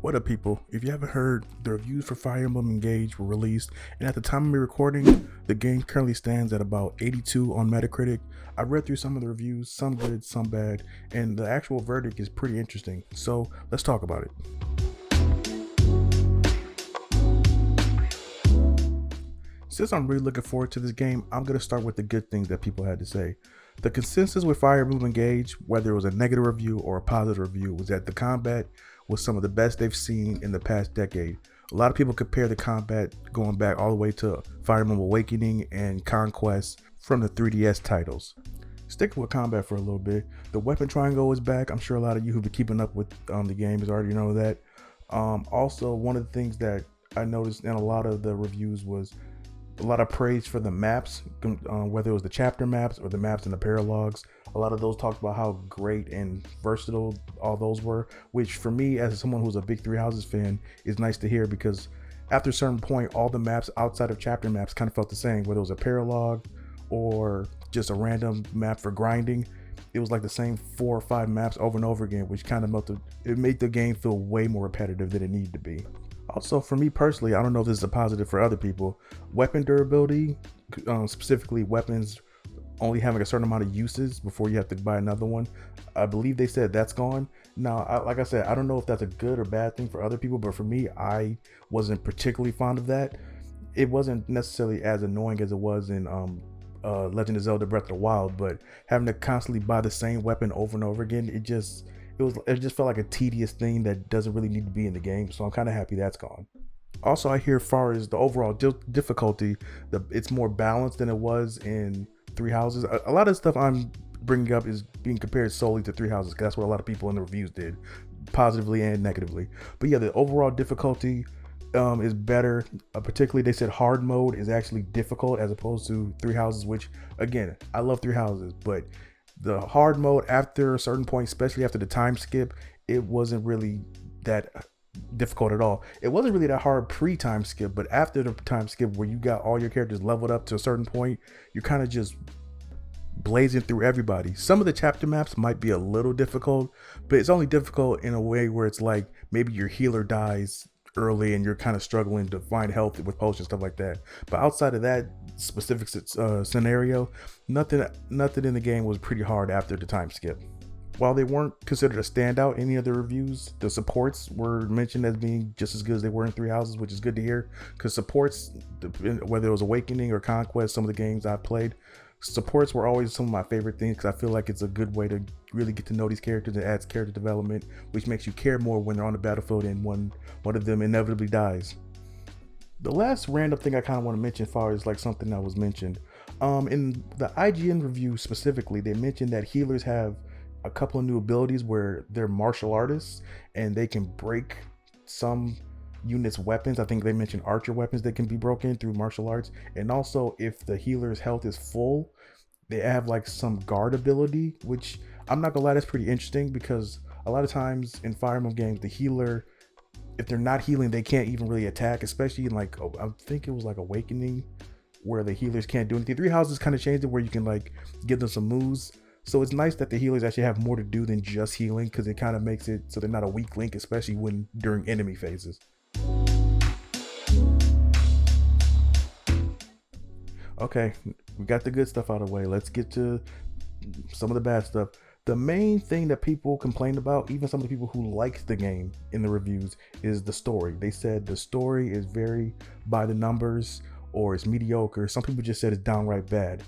What up, people? If you haven't heard, the reviews for Fire Emblem Engage were released, and at the time of me recording, the game currently stands at about 82 on Metacritic. I read through some of the reviews, some good, some bad, and the actual verdict is pretty interesting. So let's talk about it. Since I'm really looking forward to this game, I'm going to start with the good things that people had to say. The consensus with Fire Emblem Engage, whether it was a negative review or a positive review, was that the combat was some of the best they've seen in the past decade. A lot of people compare the combat going back all the way to Fire Emblem Awakening and Conquest from the 3DS titles. Sticking with combat for a little bit, the weapon triangle is back. I'm sure a lot of you who've been keeping up with the game has already know that. Also, one of the things that I noticed in a lot of the reviews was a lot of praise for the maps, whether it was the chapter maps or the maps in the paralogs. A lot of those talked about how great and versatile all those were, which for me, as someone who's a big Three Houses fan, is nice to hear, because after a certain point, all the maps outside of chapter maps kind of felt the same, whether it was a paralog or just a random map for grinding. It was like the same 4 or 5 maps over and over again, which kind of made the game feel way more repetitive than it needed to be. Also, for me personally, I don't know if this is a positive for other people, weapon durability, specifically weapons only having a certain amount of uses before you have to buy another one. I believe they said that's gone. Now, like I said, I don't know if that's a good or bad thing for other people, but for me, I wasn't particularly fond of that. It wasn't necessarily as annoying as it was in Legend of Zelda Breath of the Wild, but having to constantly buy the same weapon over and over again, it just felt like a tedious thing that doesn't really need to be in the game. So I'm kind of happy that's gone. Also, I hear as far as the overall difficulty, it's more balanced than it was in Three Houses. A lot of stuff I'm bringing up is being compared solely to Three Houses, because that's what a lot of people in the reviews did, positively and negatively. But yeah, the overall difficulty is better. Particularly, they said hard mode is actually difficult as opposed to Three Houses, which again, I love Three Houses, but the hard mode after a certain point, especially after the time skip, it wasn't really that difficult at all. It wasn't really that hard pre-time skip, but after the time skip, where you got all your characters leveled up to a certain point, you're kind of just blazing through everybody. Some of the chapter maps might be a little difficult, but it's only difficult in a way where it's like maybe your healer dies early and you're kind of struggling to find health with potions, stuff like that. But outside of that specific scenario, nothing in the game was pretty hard after the time skip. While they weren't considered a standout in any of the reviews, the supports were mentioned as being just as good as they were in Three Houses, which is good to hear, because supports, whether it was Awakening or Conquest, some of the games I played, supports were always some of my favorite things, because I feel like it's a good way to really get to know these characters. It adds character development, which makes you care more when they're on the battlefield and when one of them inevitably dies. The last random thing I kind of want to mention, as far as like something that was mentioned, in the IGN review specifically, they mentioned that healers have a couple of new abilities where they're martial artists and they can break some units' weapons. I think they mentioned archer weapons that can be broken through martial arts, and also if the healer's health is full, they have like some guard ability, which I'm not gonna lie, that's pretty interesting, because a lot of times in Fire Emblem games, the healer, if they're not healing, they can't even really attack, especially in like, I think it was like Awakening, where the healers can't do anything. Three Houses kind of changed it where you can like give them some moves. So it's nice that the healers actually have more to do than just healing, because it kind of makes it so they're not a weak link, especially when during enemy phases. Okay, we got the good stuff out of the way. Let's get to some of the bad stuff. The main thing that people complained about, even some of the people who liked the game in the reviews, is the story. They said the story is very by the numbers, or it's mediocre. Some people just said it's downright bad.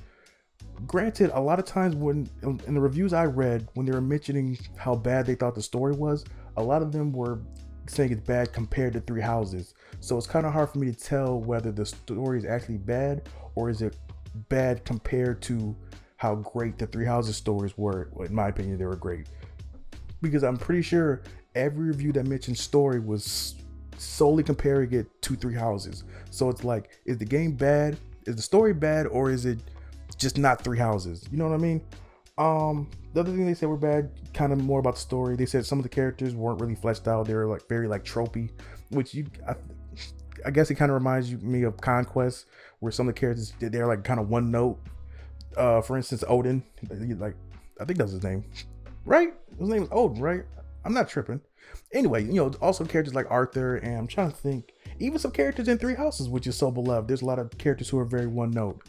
Granted, a lot of times when in the reviews I read, when they were mentioning how bad they thought the story was, a lot of them were saying it's bad compared to Three Houses. So it's kind of hard for me to tell whether the story is actually bad, or is it bad compared to how great the Three Houses stories were. In my opinion, they were great, because I'm pretty sure every review that mentioned story was solely comparing it to Three Houses. So it's like, is the game bad? Is the story bad, or is it just not Three Houses? You know what I mean? The other thing they said were bad, kind of more about the story. They said some of the characters weren't really fleshed out. They were like very like tropey, which I guess it kind of reminds me of Conquest, where some of the characters, they're like kind of one note. For instance, Odin, like, I think that's his name, right? His name is Odin, right? I'm not tripping. Anyway, also characters like Arthur, and I'm trying to think, even some characters in Three Houses, which is so beloved. There's a lot of characters who are very one note.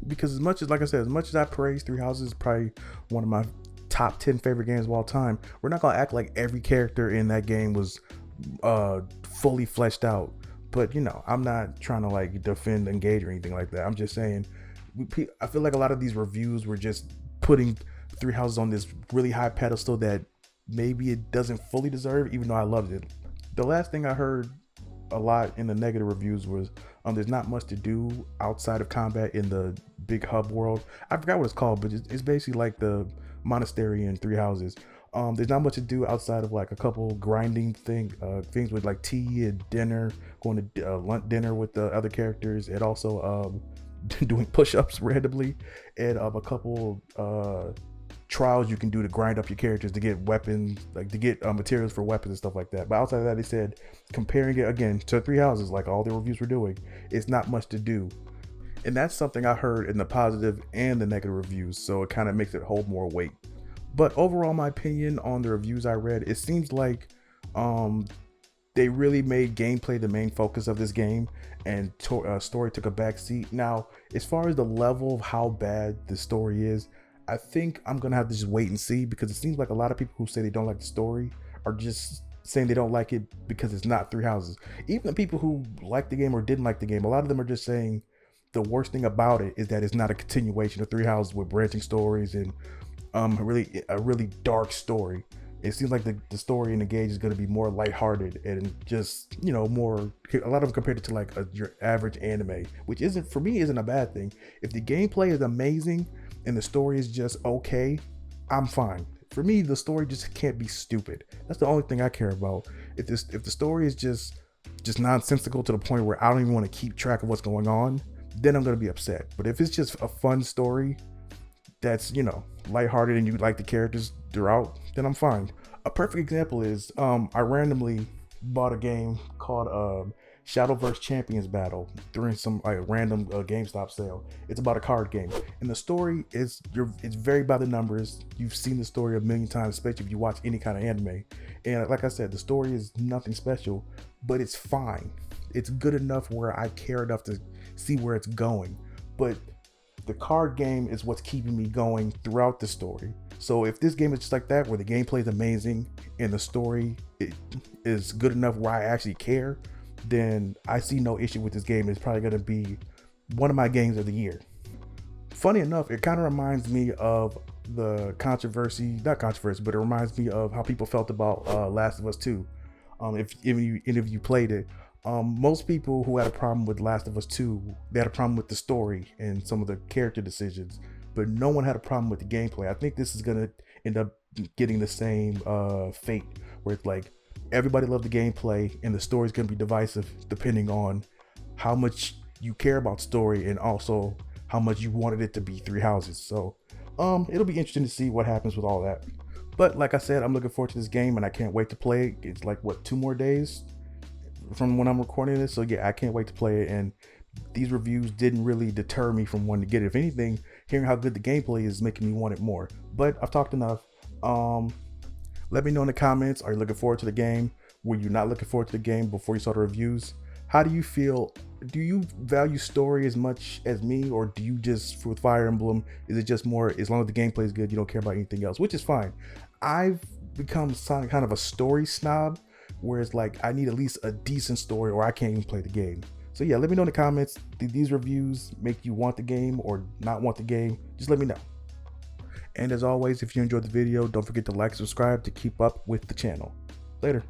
Because as much as, like I said, as much as I praise Three Houses, probably one of my top 10 favorite games of all time, we're not gonna act like every character in that game was fully fleshed out. But I'm not trying to like defend Engage or anything like that. I'm just saying, I feel like a lot of these reviews were just putting Three Houses on this really high pedestal that maybe it doesn't fully deserve, even though I loved it. The last thing I heard a lot in the negative reviews was there's not much to do outside of combat in the big hub world. I forgot what it's called, but it's basically like the monastery in Three Houses. There's not much to do outside of like a couple grinding things with like tea and dinner, going to lunch dinner with the other characters, and also doing push-ups randomly, and a couple trials you can do to grind up your characters to get weapons, like to get materials for weapons and stuff like that. But outside of that, they said, comparing it again to Three Houses, like all the reviews were doing, it's not much to do. And that's something I heard in the positive and the negative reviews, so it kind of makes it hold more weight. But overall, my opinion on the reviews I read, it seems like they really made gameplay the main focus of this game, and story took a back seat. Now, as far as the level of how bad the story is, I think I'm gonna have to just wait and see, because it seems like a lot of people who say they don't like the story are just saying they don't like it because it's not Three Houses. Even the people who like the game or didn't like the game, a lot of them are just saying the worst thing about it is that it's not a continuation of Three Houses with branching stories and a really dark story. It seems like the story in Engage is going to be more lighthearted and just more, a lot of them compared it to like your average anime, which isn't, for me, isn't a bad thing. If the gameplay is amazing and the story is just okay, I'm fine. For me, the story just can't be stupid. That's the only thing I care about. If the story is just nonsensical to the point where I don't even want to keep track of what's going on, then I'm going to be upset. But if it's just a fun story that's lighthearted and you like the characters throughout, then I'm fine. A perfect example is I randomly bought a game called Shadowverse Champions Battle during some random GameStop sale. It's about a card game, and the story is it's very by the numbers. You've seen the story a million times, especially if you watch any kind of anime. And like I said, the story is nothing special, but it's fine. It's good enough where I care enough to see where it's going. But the card game is what's keeping me going throughout the story. So if this game is just like that, where the gameplay is amazing and the story is good enough where I actually care, then I see no issue with this game. It's probably going to be one of my games of the year. Funny enough, it kind of reminds me of the not controversy, but it reminds me of how people felt about Last of Us 2. If you played it, most people who had a problem with Last of Us 2, they had a problem with the story and some of the character decisions, but no one had a problem with the gameplay. I think this is going to end up getting the same fate, where it's like everybody loved the gameplay and the story is going to be divisive depending on how much you care about story and also how much you wanted it to be Three Houses. So it'll be interesting to see what happens with all that. But like I said, I'm looking forward to this game and I can't wait to play it. It's like, what, 2 more days from when I'm recording this? So yeah, I can't wait to play it. And these reviews didn't really deter me from wanting to get it. If anything, hearing how good the gameplay is making me want it more. But I've talked enough. Let me know in the comments, are you looking forward to the game? Were you not looking forward to the game before you saw the reviews? How do you feel? Do you value story as much as me, or do you just, with Fire Emblem, is it just more, as long as the gameplay is good, you don't care about anything else, which is fine. I've become kind of a story snob, where it's like I need at least a decent story or I can't even play the game. So yeah, let me know in the comments, did these reviews make you want the game or not want the game? Just let me know. And as always, if you enjoyed the video, don't forget to like, subscribe to keep up with the channel. Later.